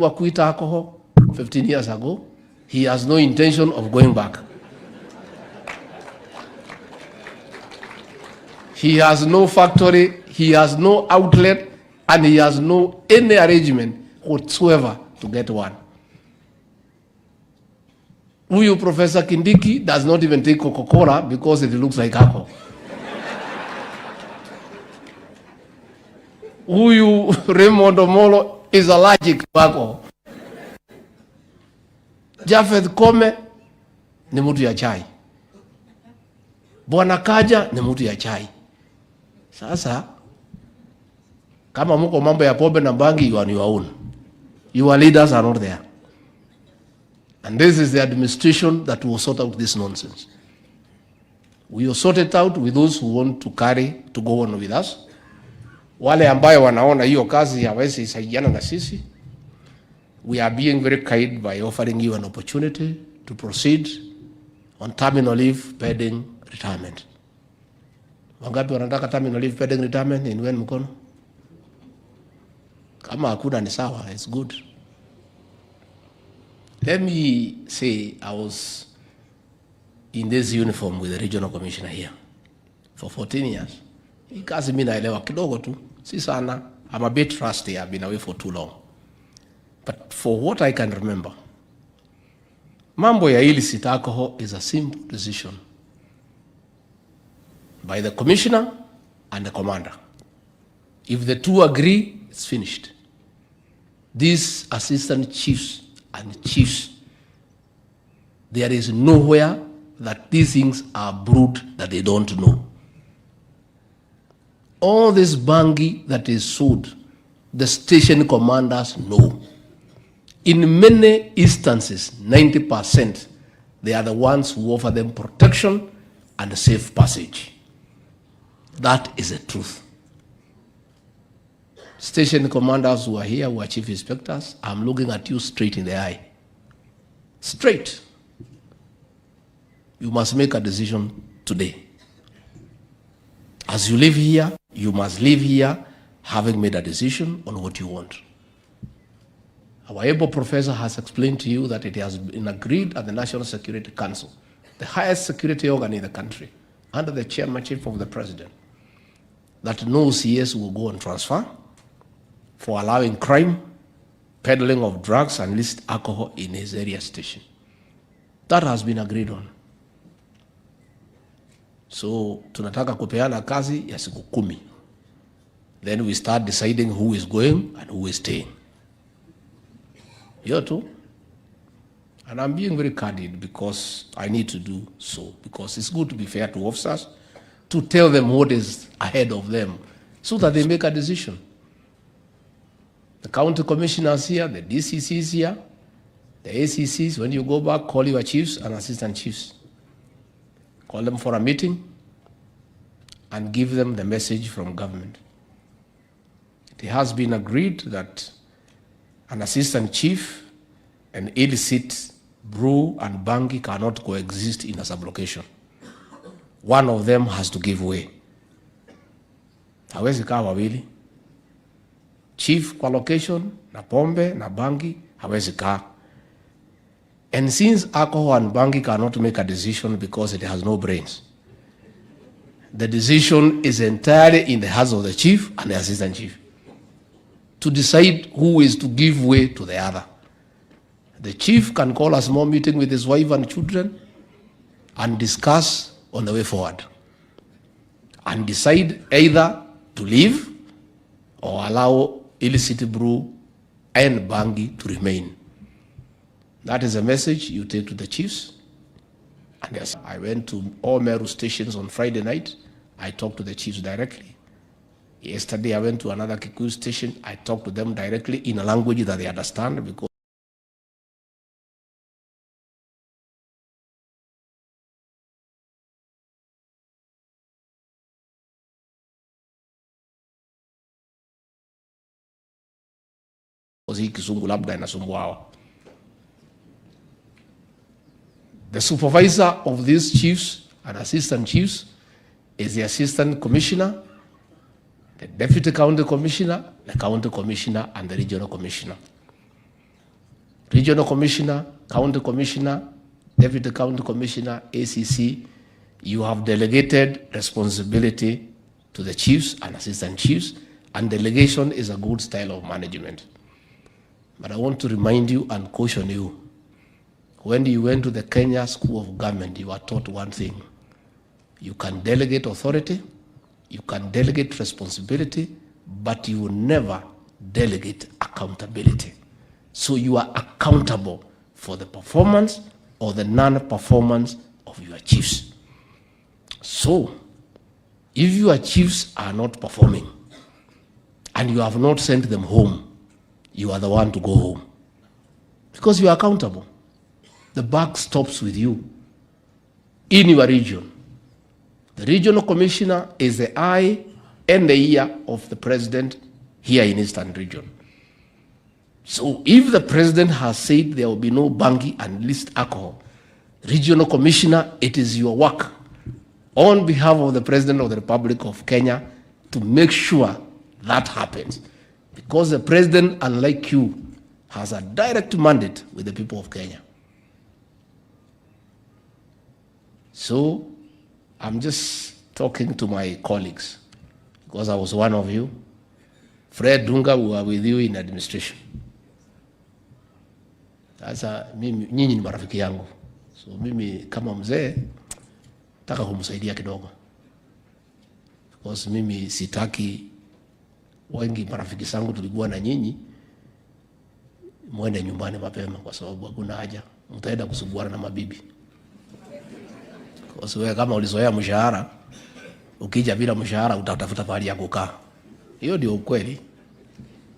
quit alcohol 15 years ago. He has no intention of going back. He has no factory, he has no outlet, and he has no any arrangement whatsoever to get one. Huyu Professor Kindiki does not even take Coca-Cola because it looks like alcohol. Huyu Raymond Omolo is allergic to alcohol. Jafeth Kome ni mtu ya chai. Bwana Kaja ni mtu ya chai. Sasa kama mko mambo ya pombe na bangi, you are on your own. Your leaders are not there. And this is the administration that will sort out this nonsense. We will sort it out with those who want to go on with us. Wale ambayo wanaona hiyo kazi hawezi saidiana na sisi, we are being very kind by offering you an opportunity to proceed on terminal leave pending retirement. Wangapi wanataka terminal leave pending retirement? Inweni mkono. Kama hakuna ni sawa, it's good. Let me say I was in this uniform with the regional commissioner here for 14 years. Hii kazi mimi naelewa kidogo tu, si sana. I'm a bit rusty, I've been away for too long. But for what I can remember, mambo ya illicit alcohol is a simple decision by the commissioner and the commander. If the two agree, it's finished. These assistant chiefs and chiefs, there is nowhere that these things are brewed that they don't know. All this bangi that is sold, the station commanders know. In many instances, 90%, they are the ones who offer them protection and safe passage. That is the truth. Station commanders who are here, who are chief inspectors, I'm looking at you straight in the eye. Straight. You must make a decision today. As you live here, you must live here having made a decision on what you want. Our able professor has explained to you that it has been agreed at the National Security Council, the highest security organ in the country, under the chairmanship of the president, that no CS will go on transfer for allowing crime, peddling of drugs and illicit alcohol in his area station. That has been agreed on. So tunataka kupeana kazi ya siku 10. Then we start deciding who is going and who is staying. You too. And I'm being very candid because I need to do so, because it's good to be fair to officers, to tell them what is ahead of them so that they make a decision. The county commissioners here, the DCCs here, the ACCs, when you go back, call your chiefs and assistant chiefs. Call them for a meeting and give them the message from government. It has been agreed that an assistant chief and illicit brew and bangi cannot coexist in a sublocation. One of them has to give way. Hawezi kaa wawili. Chief kwa location na pombe na bangi hawezi kaa. And since alcohol and bangi cannot make a decision because it has no brains, the decision is entirely in the hands of the chief and the assistant chief to decide who is to give way to the other. The chief can call a small meeting with his wife and children and discuss on the way forward and decide either to leave or allow illicit brew and bangi to remain. That is a message you take to the chiefs. And yes, I went to all Meru stations on Friday night. I talked to the chiefs directly. Yesterday, I went to another Kikuyu station. I talked to them directly in a language that they understand, because hii Kizungu labda inasumbua hawa. The supervisor of these chiefs and assistant chiefs is the assistant commissioner, the deputy county commissioner, the county commissioner, and the regional commissioner. regional commissioner, county commissioner, deputy county commissioner, ACC, you have delegated responsibility to the chiefs and assistant chiefs, and delegation is a good style of management. But I want to remind you and caution you, when you went to the Kenya School of Government, you were taught one thing: you can delegate authority, you can delegate responsibility, but you will never delegate accountability. So you are accountable for the performance or the non-performance of your chiefs. So, if your chiefs are not performing and you have not sent them home, you are the one to go home because you are accountable. The buck stops with you in your region. The regional commissioner is the eye and the ear of the president here in Eastern Region. So if the president has said there will be no bangi and least alcohol, regional commissioner, it is your work on behalf of the President of the Republic of Kenya to make sure that happens. Because the president, unlike you, has a direct mandate with the people of Kenya. So I'm just talking to my colleagues, because I was one of you. Fred Dunga, we were with you in administration. Sasa mimi nyinyi ni marafiki yangu. So mimi kama mzee nataka kumsaidia kidogo. Because mimi sitaki wengi marafiki zangu tulikuwa na nyinyi mwende nyumbani mapema, kwa sababu hakuna haja mtaenda kusuguana na mabibi. Kwa sababu kama ulizoea mshahara, ukija bila mshahara utatafuta pahali ya kukaa. Hiyo ndio ukweli.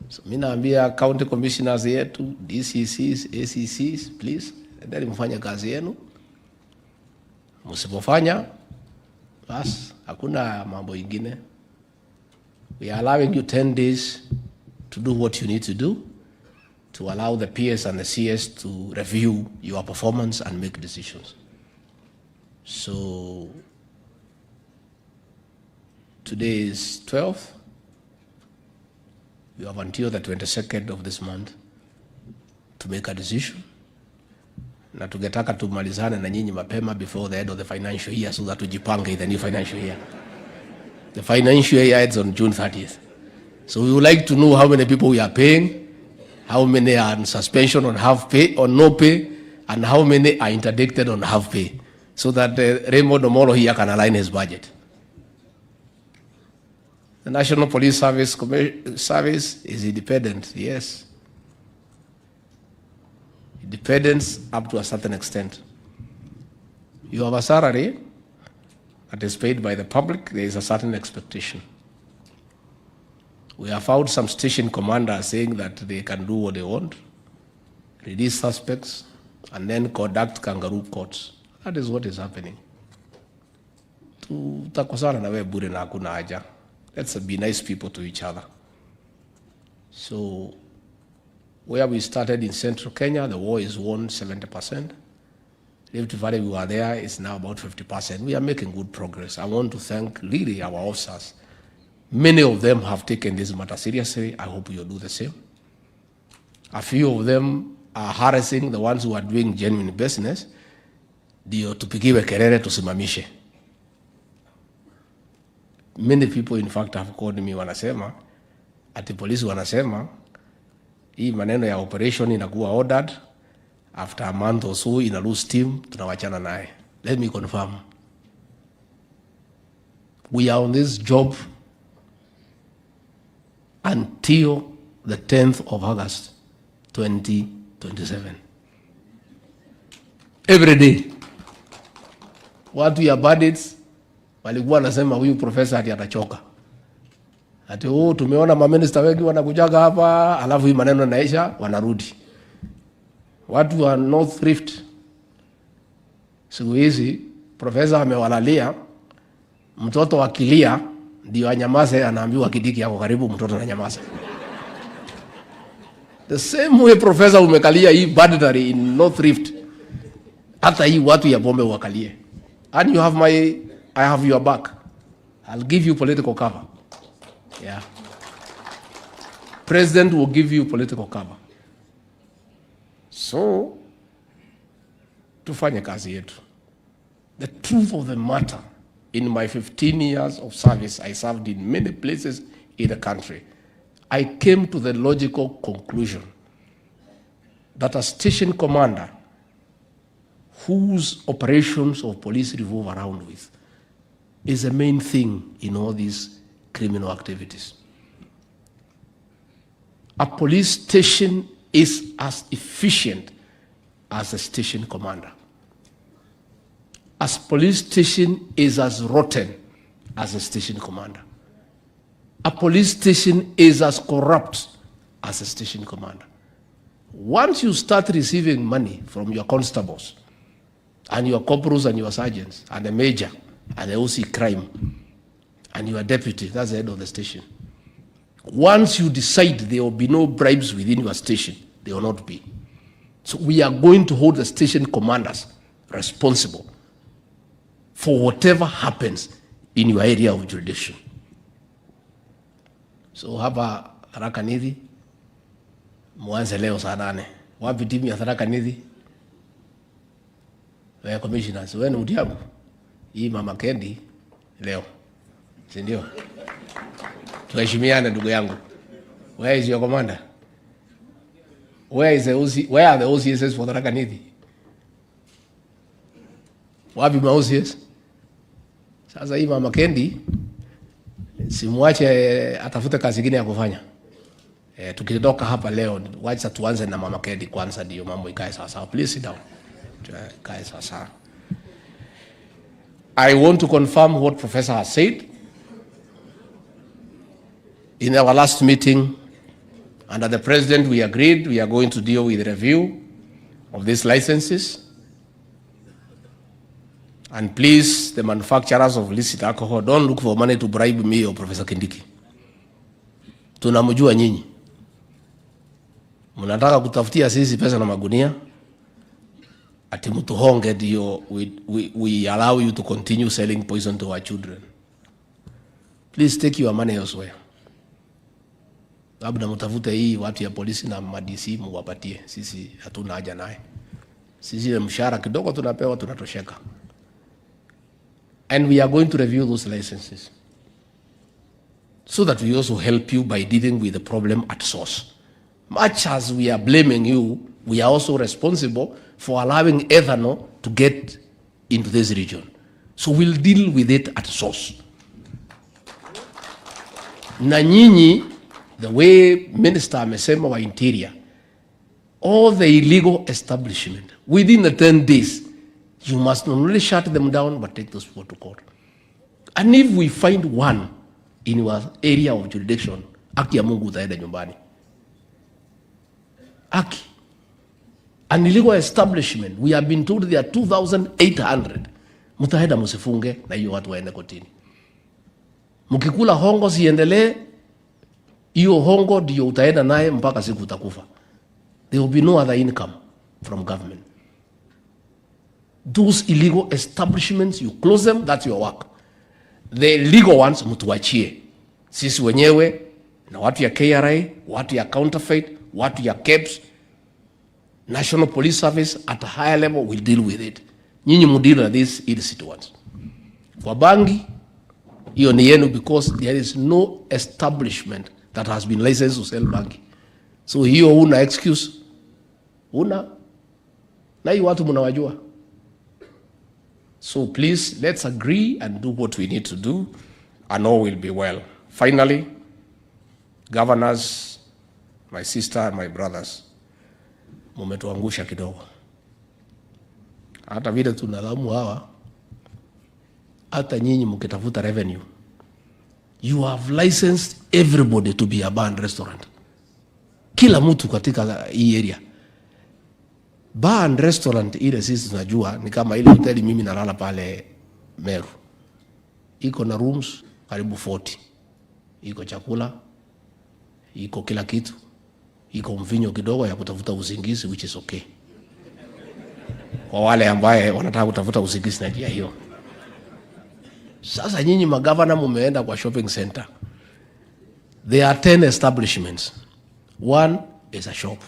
So mimi naambia county commissioners yetu, DCCs, ACCs, please, endeni mfanye kazi yenu. Msipofanya basi hakuna mambo ingine. We are allowing you 10 days to do what you need to do, to allow the PS and the CS to review your performance and make decisions. So today is 12th. You have until the 22nd of this month to make a decision. Na tungetaka tumalizane na nyinyi mapema before the end of the financial year, so that tujipange in the new financial year. The financial year ends on June 30th. So we would like to know how many people we are paying, how many are on suspension on half pay or no pay, and how many are interdicted on half pay, so that Raymond Omolo here can align his budget. The National Police Service is independent, yes. Independence up to a certain extent. You have a salary that is paid by the public, there is a certain expectation. We have found some station commanders saying that they can do what they want, release suspects, and then conduct kangaroo courts. That is what is happening. Tutakosana na wewe bure na hakuna haja. Let's be nice people to each other. So, where we started in central Kenya, the war is won 70%. Rift Valley, we were there, it's now about 50%. We are making good progress. I want to thank really our officers. Many of them have taken this matter seriously. I hope you'll do the same. A few of them are harassing the ones who are doing genuine business. Ndio tupigiwe kelele tusimamishe. Many people in fact have called me wanasema, ati polisi wanasema, hii maneno ya operation inakuwa ordered, after a month or so ina lose steam, tunawachana naye. Let me confirm. We are on this job until the 10th of August, 2027. Every day. Watu ya bandits walikuwa nasema huyu professor ati atachoka. Ati tumeona maminister wengi wanakujaga hapa, alafu hii maneno naisha, wanarudi. Watu wa North Rift, siku hizi, professor amewalalia, mtoto akilia, ndio anyamaze, anaambiwa Kindiki yako karibu, mtoto ananyamaza. The same way professor umekalia hii banditry in North Rift, hata hii watu ya bombe wakalie. And you have I have your back. I'll give you political cover. Yeah. President will give you political cover. So So tufanye kazi yetu. The truth of the matter, in my 15 years of service, I served in many places in the country. I came to the logical conclusion that a station commander whose operations of police revolve around with is the main thing in all these criminal activities. A police station is as efficient as a station commander. A police station is as rotten as a station commander. A police station is as corrupt as a station commander. Once you start receiving money from your constables and your corporals and your sergeants and the major and the OC crime and your deputy, that's the head of the station. Once you decide there will be no bribes within your station, there will not be. So we are going to hold the station commanders responsible for whatever happens in your area of jurisdiction. So hapa Tharaka Nithi, mwanze leo saa 8. Wapi timu ya Tharaka Nithi? Wewe commissioners, wewe ni mtiamu. Hii Mama Kendi leo. Si ndio? Tuheshimiane ndugu yangu. Where is your commander? Where are the OCSs for Tharaka Nithi? Wapi ma OCS? Sasa hii Mama Kendi simwache atafute kazi nyingine ya kufanya. Tukitoka hapa leo wacha tuanze na Mama Kendi kwanza ndio mambo ikae sawa sawa. Please sit down. Ikae sawa sawa. I want to confirm what Professor has said. In our last meeting, under the President, we agreed we are going to deal with the review of these licenses. And please, the manufacturers of illicit alcohol, don't look for money to bribe me or Professor Kindiki. Tunamjua nyinyi. Mnataka kutafutia sisi pesa na magunia. Ati mtuhonge ndio we allow you to continue selling poison to our children. Please take your money elsewhere. Labda mtafute hii watu ya polisi na madisi muwapatie. Sisi hatuna haja naye. Sisi mshahara kidogo tunapewa tunatosheka. And we are going to review those licenses so that we also help you by dealing with the problem at source. Much as we are blaming you, we are also responsible for allowing ethanol to get into this region. So we'll deal with it at source. Na nyinyi, the way Minister amesema wa Interior, all the illegal establishment, within the 10 days, you must not only shut them down, but take those people to court. And if we find one in your area of jurisdiction, haki ya Mungu utaenda nyumbani. Haki. An illegal establishment, we have been told there are 2,800. Mutaenda musifunge na hiyo watu waende kotini. Mkikula hongo siendelee, hiyo hongo ndio utaenda naye mpaka siku utakufa. There will be no other income from government. Those illegal establishments, you close them, that's your work. The legal ones, mtuachie. Sisi wenyewe, na watu ya KRA, watu ya counterfeit, watu ya KEBS, National Police Service at a higher level will deal with it. Nyinyi mudeal with these illicit ones. Kwa bangi, hiyo ni yenu because there is no establishment that has been licensed to sell bangi. So hiyo una excuse. Una. Na hii watu mnawajua. So please, let's agree and do what we need to do, and all will be well. Finally, governors, my sister and my brothers, mumetuangusha kidogo. Hata vile tunalamu hawa, hata nyinyi mkitafuta revenue, you have licensed everybody to be a bar and restaurant. Kila mtu katika hii area. Bar and restaurant ile sisi tunajua ni kama ile hoteli mimi nalala pale Meru. Iko na rooms karibu 40. Iko chakula, iko kila kitu. Iko mvinyo kidogo ya kutafuta usingizi, which is okay. Kwa wale ambaye wanataka kutafuta usingizi na njia hiyo. Sasa nyinyi magavana mumeenda kwa shopping center. There are 10 establishments. One is a shop.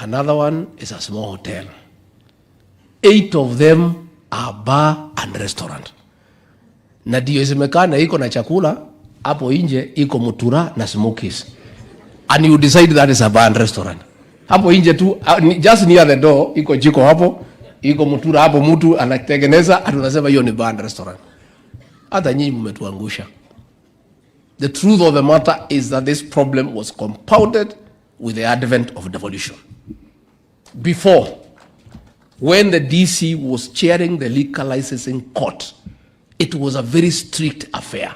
Another one is a small hotel. 8 of them are bar and restaurant. Na ndio isemekana iko na chakula, hapo nje iko mutura na smokies. And you decide that is a bar and restaurant. Hapo nje tu, just near the door, iko jiko hapo, iko mutura hapo, mtu anatengeneza, tunasema hiyo ni bar and restaurant. Hata nyinyi mmetuangusha. The truth of the matter is that this problem was compounded with the advent of devolution. Before, when the DC was chairing the liquor licensing court, it was a very strict affair.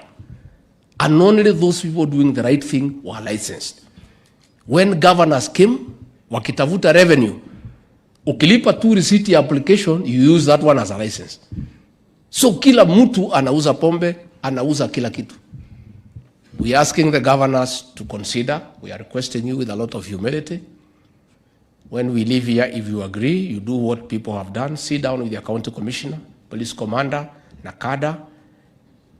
And only those people doing the right thing were licensed. When governors came, wakitafuta revenue, ukilipa tu receipt application, you use that one as a license. So kila mtu anauza pombe, anauza kila kitu. We are asking the governors to consider, we are requesting you with a lot of humility. When we leave here, if you agree, you do what people have done, sit down with your county commissioner, police commander, Nakada,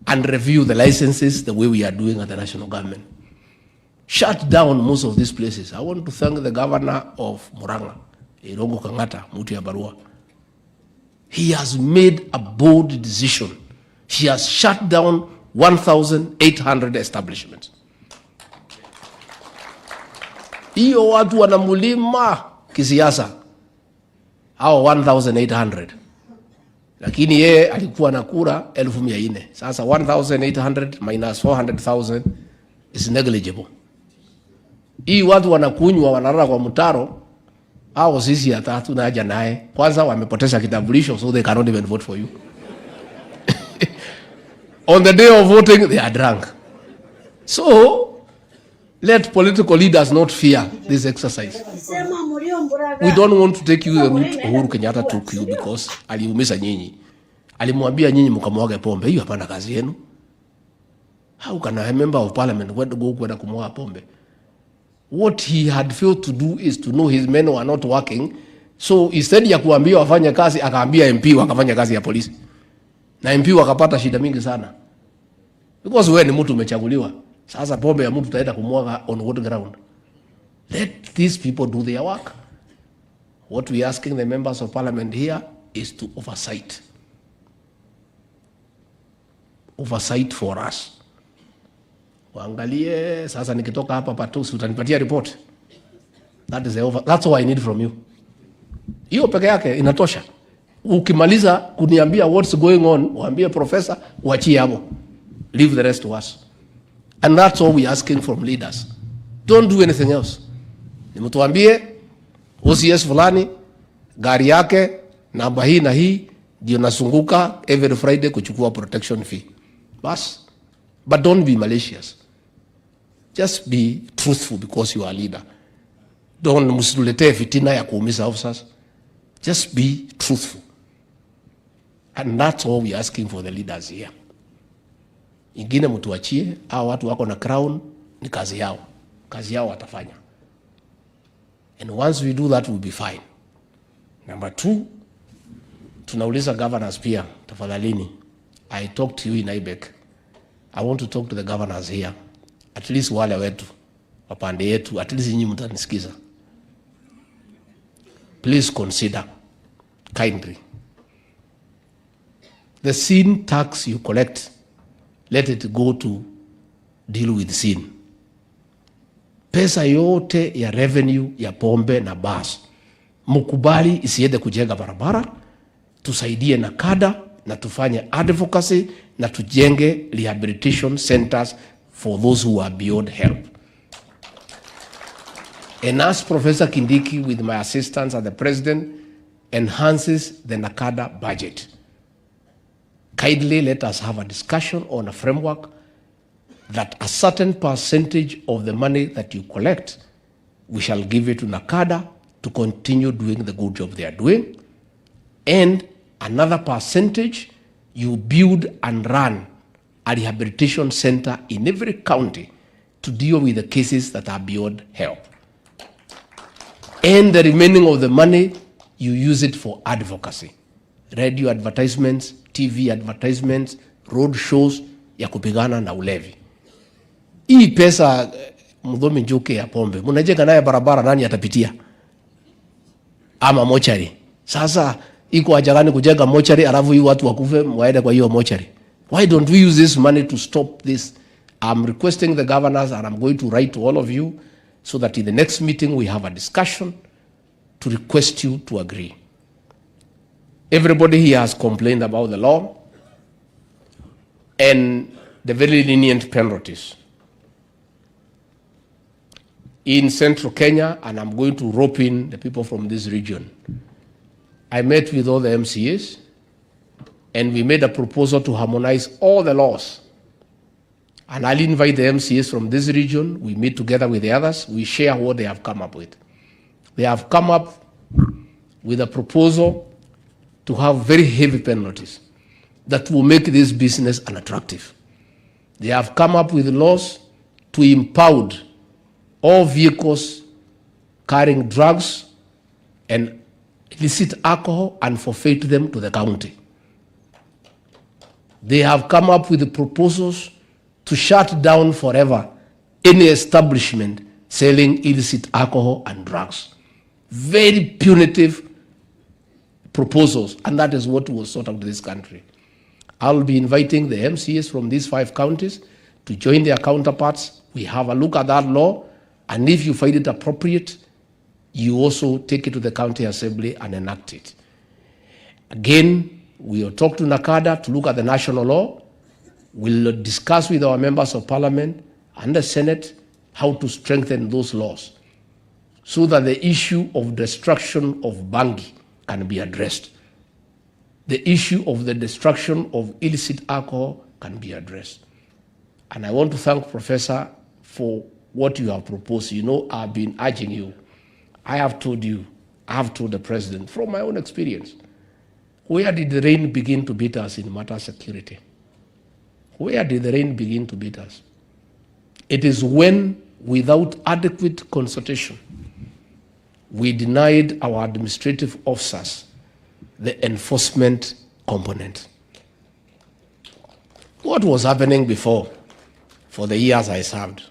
and review the licenses the way we are doing at the national government. Shut down most of these places. I want to thank the governor of Murang'a, Irogo Kangata, Mutu ya Barua. He has made a bold decision. He has shut down 1,800 establishments. Iyo watu wanamulima kisiasa, hao 1,800. Lakini yeye alikuwa na kura 1,400. Sasa 1,800 minus 400,000 is negligible. Hii watu wanakunywa wanalala kwa mtaro, hao sisi hata tuna haja naye. Kwanza wamepoteza kitambulisho, so they cannot even vote for you. On the day of voting, they are drunk. So, let political leaders not fear this exercise. We don't want to take you the route Uhuru Kenyatta took you because aliumiza nyinyi. Alimwambia nyinyi mkamwaga pombe. Hiyo hapana kazi yenu. How can a member of parliament go kwenda kumwaga pombe? What he had failed to do is to know his men were not working. So instead ya kuambia wafanye kazi, akaambia MP wakafanya kazi ya polisi. Na MP wakapata shida mingi sana. Because wewe ni mtu umechaguliwa. Sasa pombe ya mtu taenda kumwaga on what ground? Let these people do their work. What we are asking the members of parliament here is to oversight. Oversight for us. Waangalie, sasa nikitoka hapa patusi utanipatia report. That's all I need from you. Hiyo peke yake inatosha. Ukimaliza kuniambia what's going on, waambie professor, uachie hapo. Leave the rest to us. And that's all we are asking from leaders. Don't do anything else. Nimutuambie OCS fulani gari yake namba hii na hii ndio nasunguka every Friday kuchukua protection fee. Bas. But don't be malicious. Just be truthful because you are a leader. Don't msitulete fitina ya kuumiza officers. Just be truthful. And that's all we are asking for the leaders here. Ingine mtuachie, hao watu wako na crown ni kazi yao. Kazi yao watafanya. And once we do that, we'll be fine. Number 2, tunauliza governors pia, tafadhalini. I talked to you in IBEC. I want to talk to the governors here. At least wale wetu, wapande yetu, at least nyinyi mtanisikiza. Please consider, kindly, the sin tax you collect, let it go to deal with sin. Pesa yote ya revenue ya pombe na bas, mukubali isiende kujenga barabara, tusaidie na kada, na tufanye advocacy, na tujenge rehabilitation centers for those who are beyond help. And as Professor Kindiki, with my assistance and the President, enhances the NACADA budget, kindly let us have a discussion on a framework that a certain percentage of the money that you collect, we shall give it to NACADA to continue doing the good job they are doing. And another percentage, you build and run a rehabilitation center in every county to deal with the cases that are beyond help. And the remaining of the money, you use it for advocacy. Radio advertisements, TV advertisements, road shows ya kupigana na ulevi. Hii pesa mdhomi njoke ya pombe, munajenga naye barabara, nani atapitia? ama mochari. Sasa iko haja gani kujenga mochari alafu hiyo watu wakufe waende kwa hiyo mochari? Why don't we use this money to stop this? I'm requesting the governors, and I'm going to write to all of you so that in the next meeting we have a discussion to request you to agree. Everybody here has complained about the law and the very lenient penalties. In central Kenya, and I'm going to rope in the people from this region, I met with all the MCAs, and we made a proposal to harmonize all the laws. And I'll invite the MCAs from this region. We meet together with the others. We share what they have come up with. They have come up with a proposal to have very heavy penalties that will make this business unattractive. They have come up with laws to impound all vehicles carrying drugs and illicit alcohol and forfeit them to the county. They have come up with the proposals to shut down forever any establishment selling illicit alcohol and drugs. Very punitive proposals, and that is what will sort out this country. I'll be inviting the MCAs from these 5 counties to join their counterparts. We have a look at that law, and if you find it appropriate, you also take it to the county assembly and enact it. Again, we will talk to NACADA to look at the national law. We'll discuss with our members of parliament and the Senate how to strengthen those laws so that the issue of destruction of Bangi can be addressed. The issue of the destruction of illicit alcohol can be addressed. And I want to thank Professor for what you have proposed. You know, I've been urging you. I have told you, I have told the President from my own experience, where did the rain begin to beat us in matter of security? Where did the rain begin to beat us? It is when, without adequate consultation, we denied our administrative officers the enforcement component. What was happening before, for the years I served?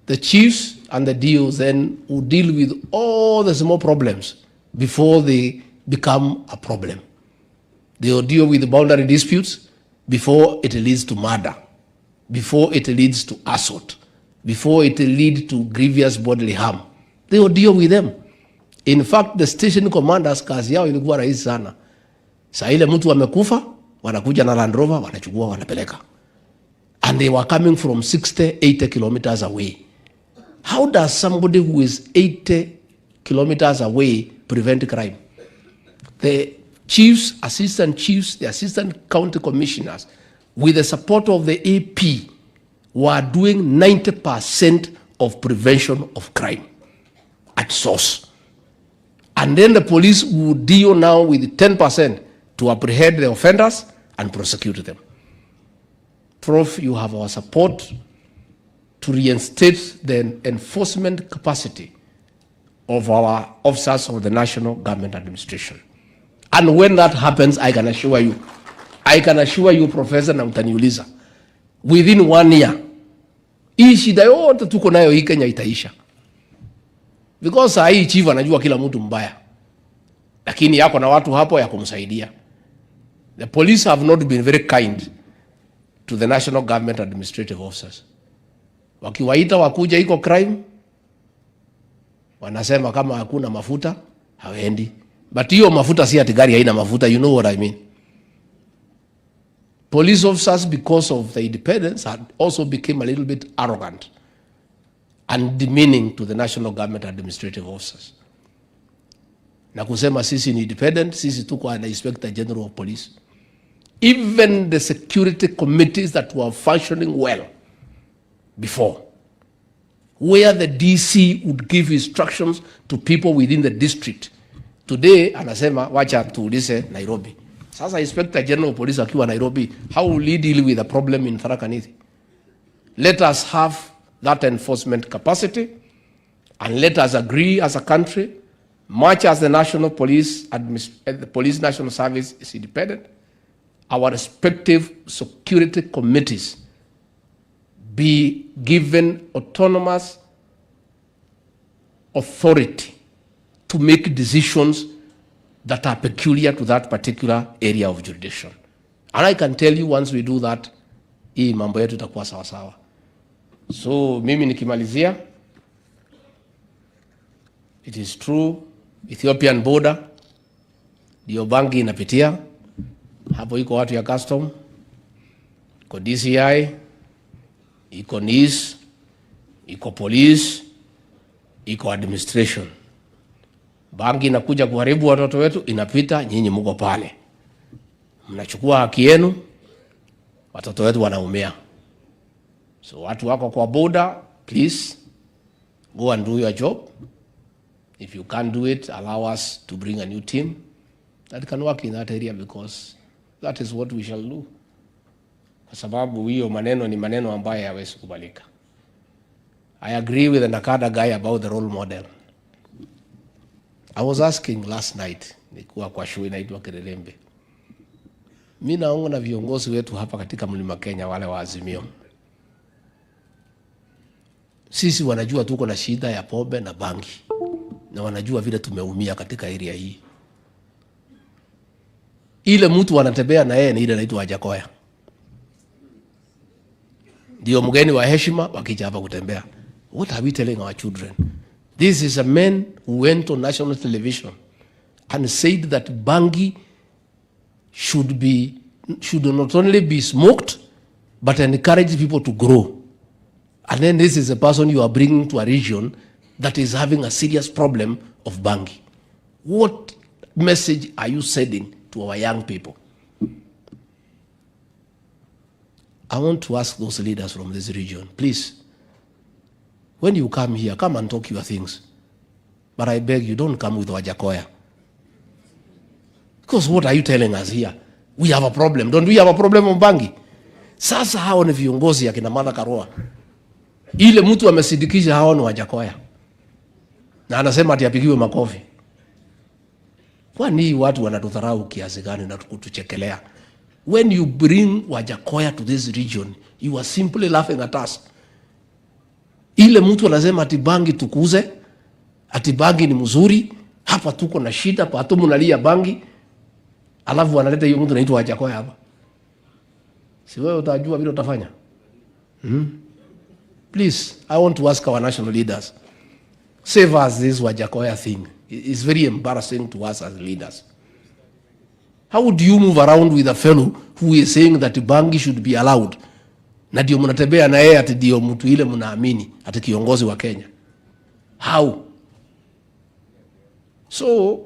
The chiefs and the DOs then would deal with all the small problems before they become a problem. They will deal with the boundary disputes before it leads to murder, before it leads to assault, before it leads to grievous bodily harm. They will deal with them. In fact, the station commanders kazi yao ilikuwa rahisi sana. Saa ile mtu amekufa, wanakuja na Land Rover, wanachukua, wanapeleka. And they were coming from 60, 80 kilometers away. How does somebody who is 80 kilometers away prevent crime? The chiefs, assistant chiefs, the assistant county commissioners, with the support of the AP, were doing 90% of prevention of crime at source. And then the police would deal now with 10% to apprehend the offenders and prosecute them. Prof, you have our support to reinstate the enforcement capacity of our officers of the National Government Administration. And when that happens, I can assure you, Professor, na utaniuliza, within 1 year, hii shida yote tuko nayo hii Kenya itaisha. Because saa hii chief anajua kila mtu mbaya, lakini yako na watu hapo ya kumsaidia. The police have not been very kind to the National Government Administrative Officers. Wakiwaita wakuja iko crime, wanasema kama hakuna mafuta, hawendi. But hiyo mafuta si ati gari haina mafuta, you know what I mean. Police officers, because of the independence, had also became a little bit arrogant and demeaning to the National Government Administrative Officers. Na kusema sisi ni independent, sisi tuko na Inspector General of Police. Even the security committees that were functioning well before, where the DC would give instructions to people within the district. Today, anasema, wacha tuulize Nairobi. Sasa Inspector General of Police akiwa Nairobi, how will he deal with the problem in Tharaka Nithi? Let us have that enforcement capacity, and let us agree as a country, much as the National Police, the Police National Service is independent, our respective security committees be given autonomous authority to make decisions that are peculiar to that particular area of jurisdiction. And I can tell you once we do that, hii mambo yetu itakuwa sawa sawa. So mimi nikimalizia, it is true, Ethiopian border, ndio bangi inapitia. Hapo iko watu ya custom, iko DCI, iko NIS, iko police, iko administration. Bangi inakuja kuharibu watoto wetu, inapita, nyinyi mko pale. Mnachukua haki yenu, watoto wetu wanaumia. So watu wako kwa border, please go and do your job. If you can't do it, allow us to bring a new team that can work in that area, because that is what we shall do. Kwa sababu hiyo maneno ni maneno ambayo hayawezi kubalika. I agree with the Nakada guy about the role model. I was asking last night, nikuwa kwa show inaitwa Kerelembe. Mimi naona viongozi wetu hapa katika Mlima Kenya, wale wa Azimio, sisi wanajua tuko na shida ya pombe na bangi, na wanajua vile tumeumia katika area hii. Ile mtu wanatembea na yeye ni ile anaitwa Gachagua. Ndio mgeni wa heshima wakija hapa kutembea. What are we telling our children? This is a man who went on national television and said that bangi should not only be smoked, but encourage people to grow. And then this is a person you are bringing to a region that is having a serious problem of bangi. What message are you sending to our young people? I want to ask those leaders from this region, please, when you come here, come and talk your things. But I beg you, don't come with Gachagua. Because what are you telling us here? We have a problem. Don't we have a problem on bangi? Sasa hao ni viongozi ya kina Martha Karua. Ile mtu amesidikisha hao ni Gachagua. Na anasema ati apigiwe makofi. Kwani watu wanatudharau kiasi gani na kutuchekelea? When you bring Gachagua to this region, you are simply laughing at us. Ile mtu anasema ati bangi tukuze, ati bangi ni mzuri, hapa tuko na shida, pato mnalia bangi, alafu analeta hiyo mtu anaitwa Gachagua hapa. Si wewe utajua vile utafanya? Please, I want to ask our national leaders, save us this Gachagua thing. It's very embarrassing to us as leaders. How would you move around with a fellow who is saying that bangi should be allowed? Na ndio mnatembea na yeye ati ndio mtu ile mnaamini ati kiongozi wa Kenya. How? So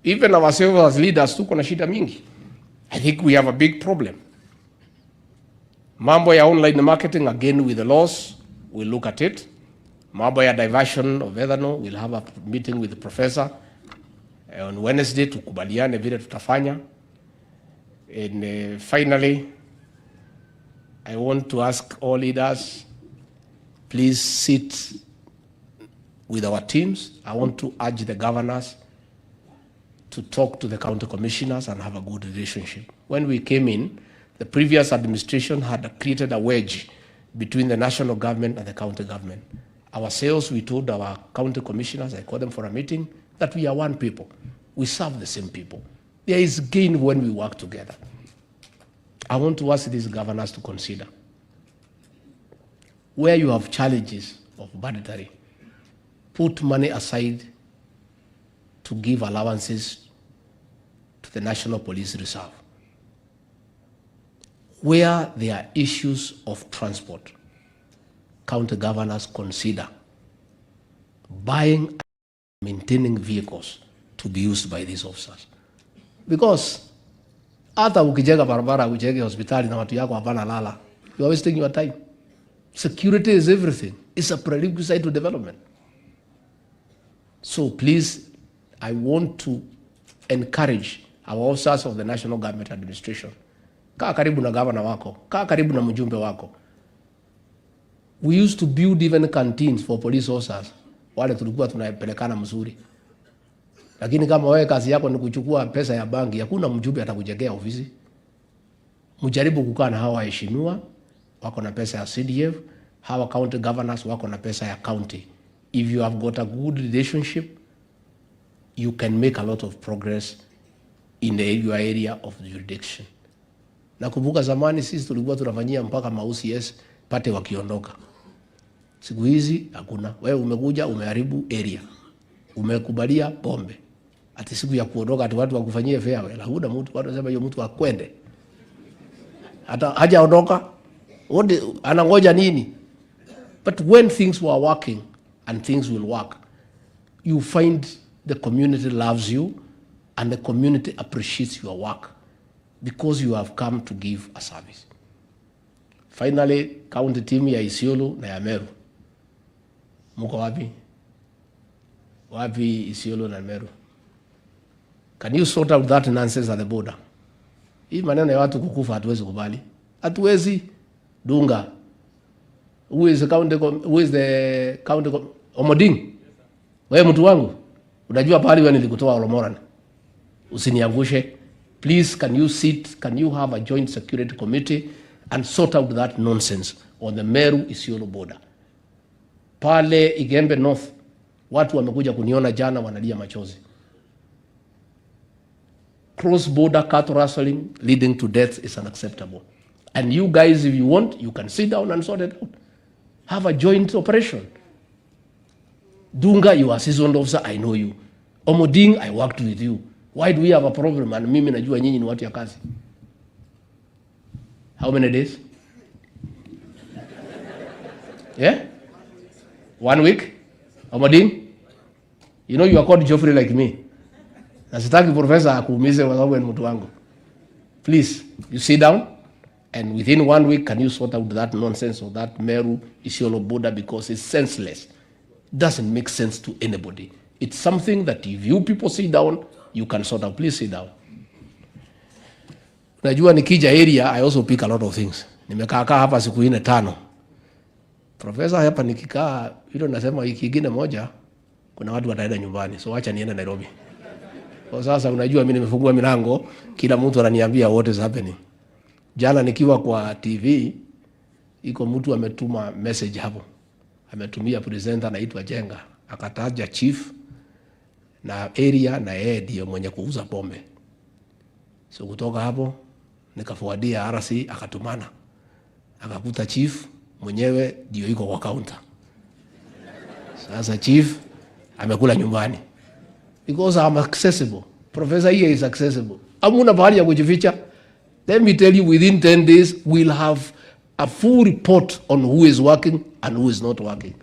even ourselves as leaders tuko na shida mingi. I think we have a big problem. Mambo ya online marketing, again with the laws, we'll look at it. Mambo ya diversion of ethanol, we'll have a meeting with the professor on Wednesday tukubaliane vile tutafanya. And finally, I want to ask all leaders, please sit with our teams. I want to urge the governors to talk to the county commissioners and have a good relationship. When we came in, the previous administration had created a wedge between the national government and the county government. Ourselves, we told our county commissioners, I called them for a meeting, that we are one people. We serve the same people. There is gain when we work together. I want to ask these governors to consider, where you have challenges of budgetary, put money aside to give allowances to the National Police Reserve. Where there are issues of transport, county governors consider buying and maintaining vehicles to be used by these officers. Because hata ukijenga barabara, ujenge hospitali na watu yako hapana lala, you are wasting your time. Security is everything. It's a prerequisite to development. So please, I want to encourage our officers of the National Government Administration. Kaa karibu na governor wako, kaa karibu na mjumbe wako. We used to build even canteens for police officers. Wale tulikuwa tunapelekana mzuri. Lakini kama wewe kazi yako ni kuchukua pesa ya banki, hakuna mjumbe atakujengea ofisi. Mjaribu kukaa na hawa waheshimiwa, wako na pesa ya CDF, hawa county governors wako na pesa ya county. If you have got a good relationship, you can make a lot of progress in your area of jurisdiction. Nakumbuka zamani sisi tulikuwa tunafanyia mpaka ma-OCS pate wakiondoka. Siku hizi hakuna. Wewe umekuja umeharibu area. Umekubalia pombe. Ati siku ya kuondoka ati watu wakufanyie farewell. Hakuna mtu wanasema hiyo mtu akwende. Hata hajaondoka. Anangoja nini? But when things were working and things will work, you find the community loves you and the community appreciates your work because you have come to give a service. Finally, county team ya Isiolo na ya Meru. Muko wapi? Wapi Isiolo na Meru? Can you sort out that nonsense at the border? Hii maneno ya watu kukufa hatuwezi kubali. Hatuwezi. Dunga. Who is the county Omoding? Wewe mtu wangu. Unajua pahali wewe nilikutoa Olomoran. Usiniangushe. Please, can you sit, can you have a joint security committee and sort out that nonsense on the Meru-Isiolo border? Pale Igembe North, watu wamekuja kuniona jana wanalia machozi. Cross-border cattle rustling leading to death is unacceptable. And you guys, if you want, you can sit down and sort it out. Have a joint operation. Dunga, you are a seasoned officer, I know you. Omoding, I worked with you. Why do we have a problem? And mimi najua nyinyi ni watu ya kazi. How many days? Yeah? 1 week? Omoding? You know you are called Geoffrey like me. Nasitaki professor akuumize kwa sababu ni mtu wangu. Please, you sit down and within 1 week can you sort out that nonsense of that Meru-Isiolo border because it's senseless. It doesn't make sense to anybody. It's something that if you people sit down, you can sort out. Please sit down. Najua nikija area, I also pick a lot of things. Nimekaa hapa siku 4-5. Professor hapa nikikaa, hilo nasema wiki nyingine moja, kuna watu wataenda nyumbani. So acha niende Nairobi. Kwa sasa unajua mimi nimefungua milango, kila mtu ananiambia what is happening. Jana nikiwa kwa TV, iko mtu ametuma message hapo. Ametumia presenter anaitwa Jenga, akataja chief na area na yeye ndio mwenye kuuza pombe. So kutoka hapo nikafuadia RC akatumana. Akakuta chief mwenyewe ndio yuko kwa counter. Sasa chief amekula nyumbani. Because I'm accessible. Professor here is accessible. Hamuna bahari ya kujificha. Let me tell you, within 10 days we'll have a full report on who is working and who is not working.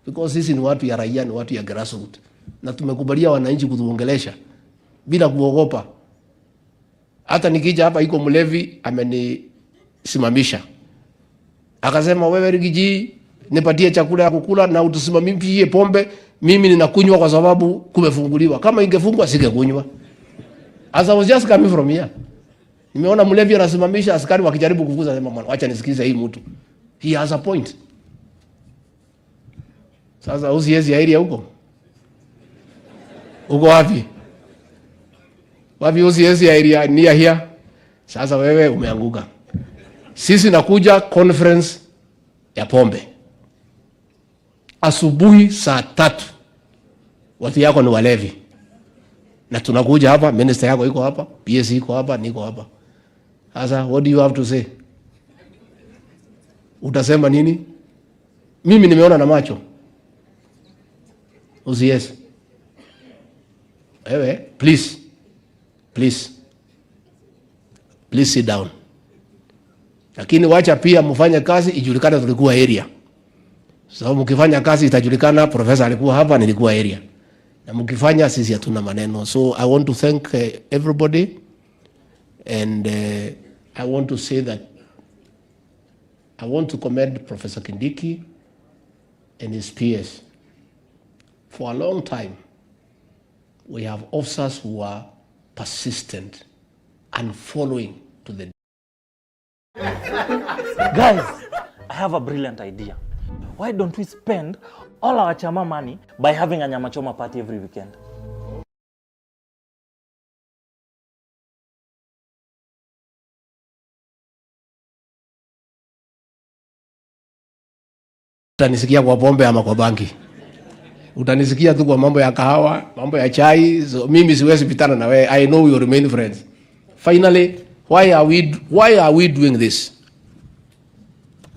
Because sisi ni watu ya raia, ni watu ya grassroots. Na tumekubalia wananchi kutuongelesha bila kuogopa. Hata nikija hapa iko mlevi amenisimamisha. Akasema wewe Rigiji nipatie chakula ya kukula na utusimamishie pombe, mimi ninakunywa kwa sababu kumefunguliwa. Kama ingefungwa singekunywa. As I was just coming from here. Nimeona mlevi anasimamisha, askari wakijaribu kukuza, sema acha nisikize hii mtu. He has a point. Sasa usiezi area huko. Uko wapi? Wapi usiezi area near here? Sasa wewe umeanguka. Sisi nakuja conference ya pombe. Asubuhi saa 3. Watu yako ni walevi. Na tunakuja hapa, minister yako yuko hapa, PS yuko hapa, niko hapa. Sasa what do you have to say? Utasema nini? Mimi nimeona na macho. Usiezi. Ewe, please sit down. Lakini wacha pia mfanye kazi ijulikane tulikuwa area. Sababu mkifanya kazi itajulikana professor alikuwa hapa, nilikuwa area. Na mkifanya sisi hatuna maneno. So I want to thank everybody and I want to say that I want to commend Professor Kindiki and his peers. For a long time, we have officers who are persistent and following to the... Guys, I have a brilliant idea. Why don't we spend all our chama money by having a nyama choma party every weekend? Tanisikia kwa pombe ama kwa banki. Utanisikia tu kwa mambo ya kahawa, mambo ya chai. So mimi siwezi pitana na wewe. I know we will remain friends. Finally, why are we doing this?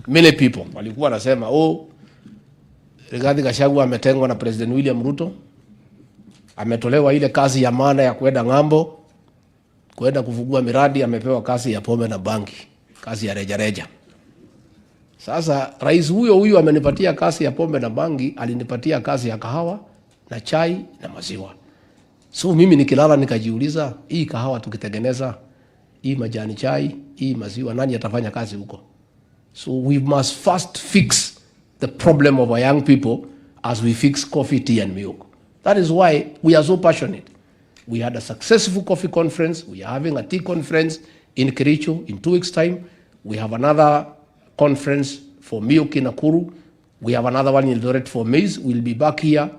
Many people walikuwa wanasema Rigathi Gachagua ametengwa na President William Ruto. Ametolewa ile kazi ya maana ya kwenda ng'ambo, kwenda kufungua miradi, amepewa kazi ya pombe na bangi, kazi ya reja. Sasa rais huyo amenipatia kazi ya pombe na bangi, alinipatia kazi ya kahawa na chai na maziwa. So mimi nikilala nikajiuliza, hii kahawa tukitengeneza, hii majani chai, hii maziwa, nani atafanya kazi huko? So we must first fix the problem of our young people as we fix coffee, tea and milk. That is why we are so passionate. We had a successful coffee conference. We are having a tea conference in Kericho in 2 weeks' time. We have another conference for milk in Nakuru. We have another one in Eldoret for maize. We'll be back here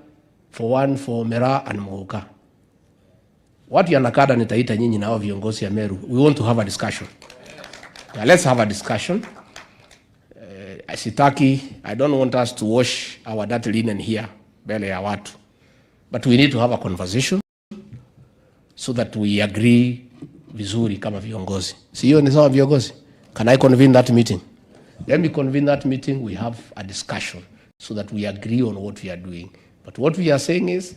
for one for Mera and Mogoka. Watu ya Nakada nitaita nyinyi na hao viongozi ya Meru. We want to have a discussion. Now let's have a discussion. I don't want us to wash our dirty linen here mbele ya watu. But we need to have a conversation so that we agree vizuri kama viongozi. Sio ni sawa viongozi? Can I convene that meeting? Let me convene that meeting. We have a discussion so that we agree on what we are doing. But what we are saying is,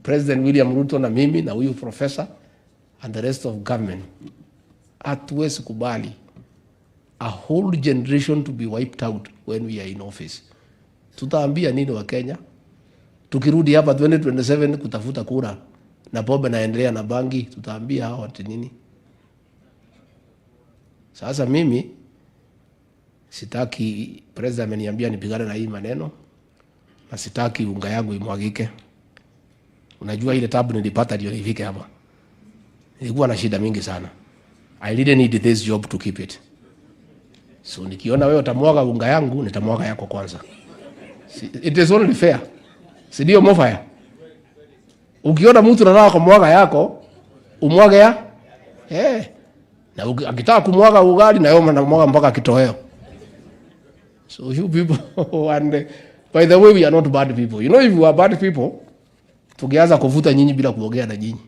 President William Ruto na mimi na huyu professor and the rest of government, hatuwezi kubali a whole generation to be wiped out when we are in office. Tutaambia nini wa Kenya? Tukirudi hapa 2027 kutafuta kura na pombe naendelea na bangi, tutaambia hao ati nini? Sasa mimi sitaki, president ameniambia nipigane na hii maneno, na sitaki unga yangu imwagike. Unajua ile tabu nilipata ndio nifike hapa. Nilikuwa na shida mingi sana. I didn't need this job to keep it. So nikiona wewe utamwaga unga yangu, nitamwaga yako kwanza. It is only fair. Si ndio mofaya? Ukiona mtu anataka kumwaga yako, umwage ya? Na akitaka kumwaga ugali na yeye anamwaga mpaka kitoweo. So you people and by the way, we are not bad people. You know, if you are bad people, tungeanza kuvuta nyinyi bila kuongea na nyinyi.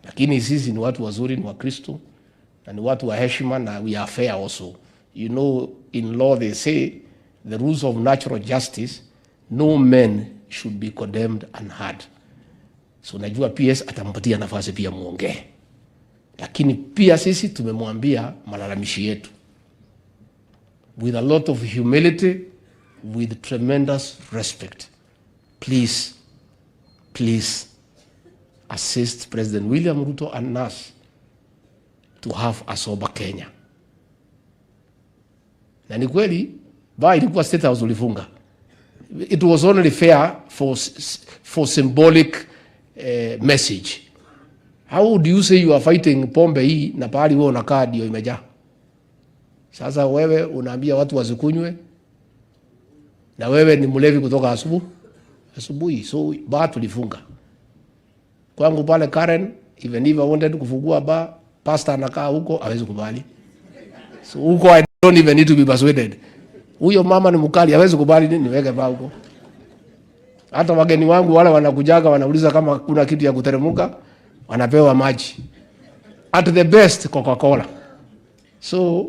Lakini sisi ni watu wazuri, ni Wakristo, na ni watu wa heshima, na we are fair also. You know, in law they say the rules of natural justice, no man should be condemned unheard. So najua PS atampatia nafasi pia muongee. Lakini pia sisi tumemwambia malalamishi yetu with a lot of humility, with tremendous respect. Please assist President William Ruto and us to have a sober Kenya. Na ni kweli ba ilikuwa State House ulifunga. It was only fair for symbolic message. How do you say you are fighting pombe hii na pahali wewe unakaa ndio imejaa? Sasa wewe unaambia watu wasikunywe, na wewe ni mlevi kutoka asubuhi. So ba tulifunga. Kwangu pale Karen, even if I wanted kufungua ba, pastor anakaa huko hawezi kubali. So huko I don't even need to be persuaded. Huyo mama ni mkali, hawezi kubali nini niweke ba huko. Hata wageni wangu wale wanakujaga wanauliza kama kuna kitu ya kuteremuka, wanapewa maji. At the best Coca-Cola. So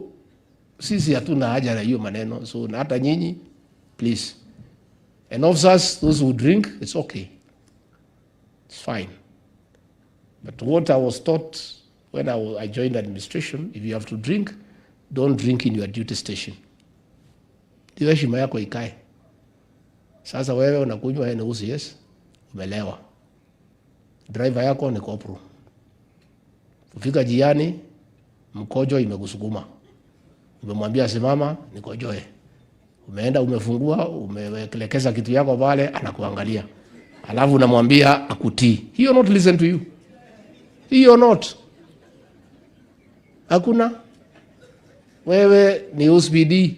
sisi hatuna haja na hiyo maneno. So na hata nyinyi please. And officers, those who drink, it's okay. It's fine. But what I was taught when I joined administration, if you have to drink, don't drink in your duty station. Ndio heshima yako ikae. Sasa wewe unakunywa ni UCS, umelewa. Driver yako ni kopro. Ufika jiani, mkojo imekusukuma. Umemwambia simama, nikojoe. Umeenda umefungua, umeelekeza kitu yako pale, anakuangalia. Alafu unamwambia akutii. He will not listen to you. He will not. Hakuna. Wewe ni USBD.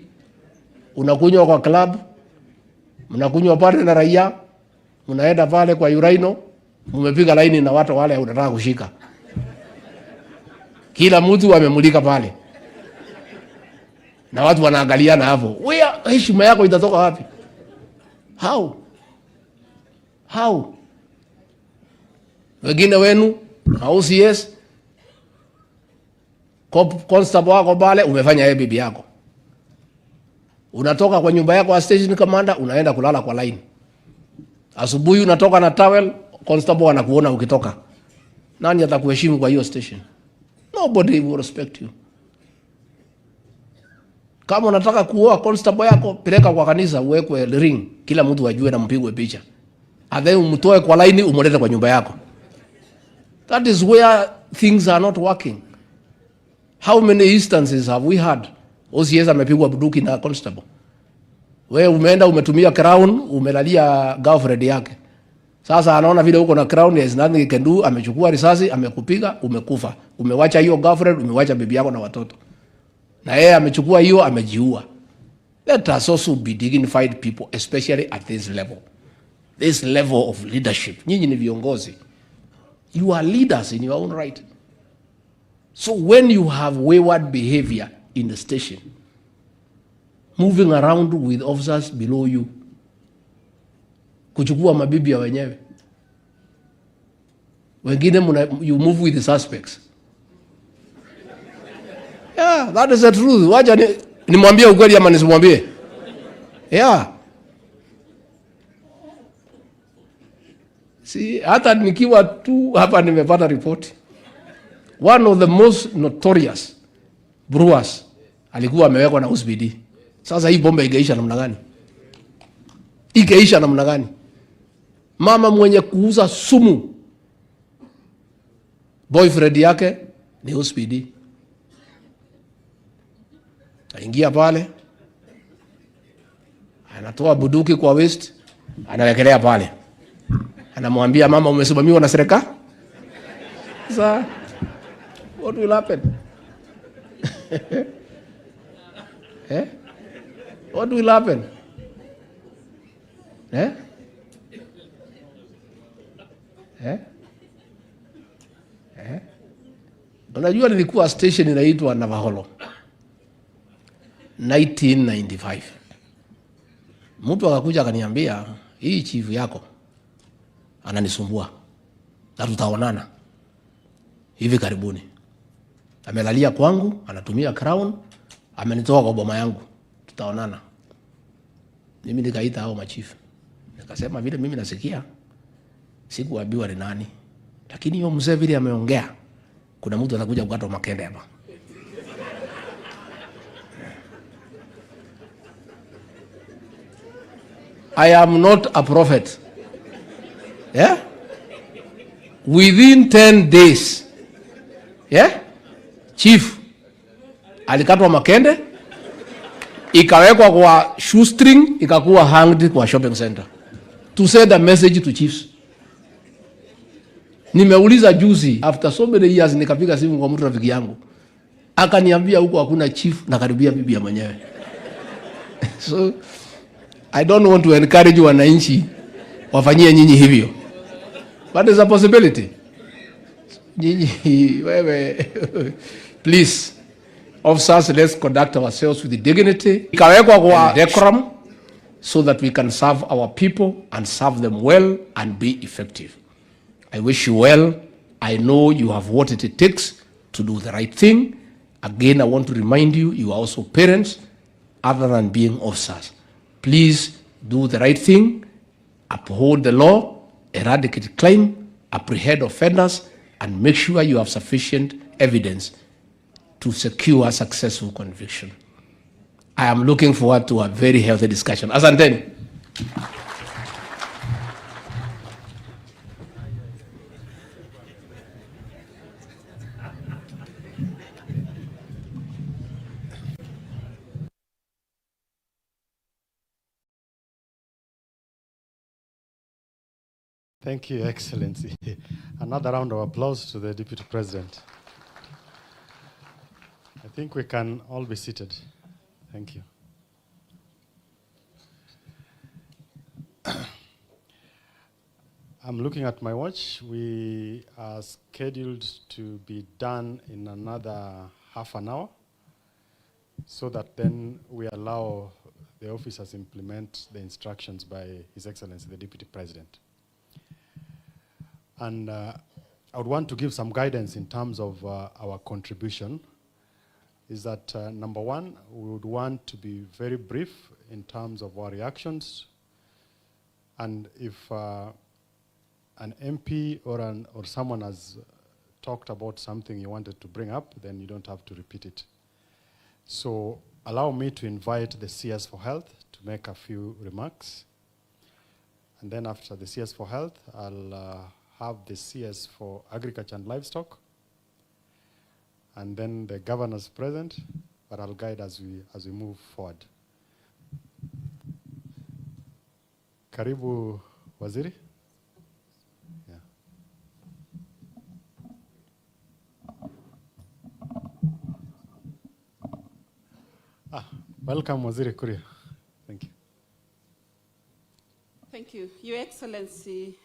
Unakunywa kwa club. Mnakunywa pale na raia. Mnaenda pale kwa Uraino. Mmepiga laini na watu wale unataka kushika. Kila mtu amemulika pale. Na watu wanaangaliana hapo. Wewe heshima yako itatoka wapi? How? How? Wengine wenu na OCS constable wako pale, umefanya yeye bibi yako. Unatoka kwa nyumba yako wa station commander, unaenda kulala kwa line. Asubuhi unatoka na towel, constable anakuona ukitoka. Nani atakuheshimu kwa hiyo station? Nobody will respect you. Kama unataka kuoa constable yako, peleka kwa kanisa, uwekwe ring, kila mtu ajue na mpigwe picha. Then umtoe kwa line, umlete kwa nyumba yako. That is where things are not working. How many instances have we had? OCS amepigwa bunduki na constable. Wewe umeenda umetumia crown, umelalia girlfriend yake. Sasa anaona vile uko na crown, there is nothing he can do, amechukua risasi, amekupiga, umekufa. Umewacha hiyo girlfriend, umewacha bibi yako na watoto. Na yeye amechukua hiyo, amejiua. Let us also be dignified people, especially at this level. This level of leadership. Nyinyi ni viongozi. You are leaders in your own right. So when you have wayward behavior in the station, moving around with officers below you, kuchukua mabibi ya wenyewe, wengine you move with the suspects. Yeah, that is the truth. Wacha nimwambie ukweli ama nisimwambie? Yeah. See, hata nikiwa tu hapa nimepata ripoti. One of the most notorious brewers alikuwa amewekwa na USBD. Sasa hii bomba ingeisha namna gani? Ingeisha namna gani? Mama mwenye kuuza sumu, boyfriend yake ni USBD. Aingia pale, anatoa bunduki kwa waist, anawekelea pale. Anamwambia mama, umesimamiwa na serikali? Sasa what will happen? Eh? What will happen? Eh? Eh? Eh? Unajua nilikuwa station inaitwa Navaholo 1995. Mtu akakuja akaniambia, hii chief yako ananisumbua na tutaonana hivi karibuni. Amelalia kwangu, anatumia crown, amenitoa kwa boma yangu, tutaonana. Mimi nikaita hao machifu, nikasema vile mimi nasikia, sikuambiwa ni nani, lakini hiyo mzee vile ameongea, kuna mtu atakuja kukata makende hapa. I am not a prophet. Yeah? Within 10 days, yeah? Chief alikatwa makende, ikawekwa kwa shoestring, ikakuwa hanged kwa shopping center. To send a message to chiefs. Nimeuliza juzi, after so many years, nikapiga simu kwa mtu rafiki yangu, akaniambia huko hakuna chief na karibia bibi ya mwenyewe. So I don't want to encourage wananchi wafanyie nyinyi hivyo, but there's a possibility. Nyinyi wewe please officers, let's conduct ourselves with dignity, ikawekwa kwa decorum, so that we can serve our people and serve them well and be effective. I wish you well. I know you have what it takes to do the right thing. Again, I want to remind you, you are also parents other than being officers. Please do the right thing, uphold the law, eradicate crime, apprehend offenders, and make sure you have sufficient evidence to secure successful conviction. I am looking forward to a very healthy discussion. Asanteni. Thank you, Excellency. Another round of applause to the Deputy President. I think we can all be seated. Thank you. I'm looking at my watch. We are scheduled to be done in another half an hour, so that then we allow the officers implement the instructions by His Excellency, the Deputy President. And I would want to give some guidance in terms of our contribution, is that number one, we would want to be very brief in terms of our reactions. And if an MP or someone has talked about something you wanted to bring up, then you don't have to repeat it. So allow me to invite the CS for Health to make a few remarks. And then after the CS for Health, I'll have the CS for Agriculture and Livestock, and then the governors present, but I'll guide as we move forward. Karibu Waziri. Yeah. Welcome, Waziri Kuria. Thank you. Thank you. Your Excellency,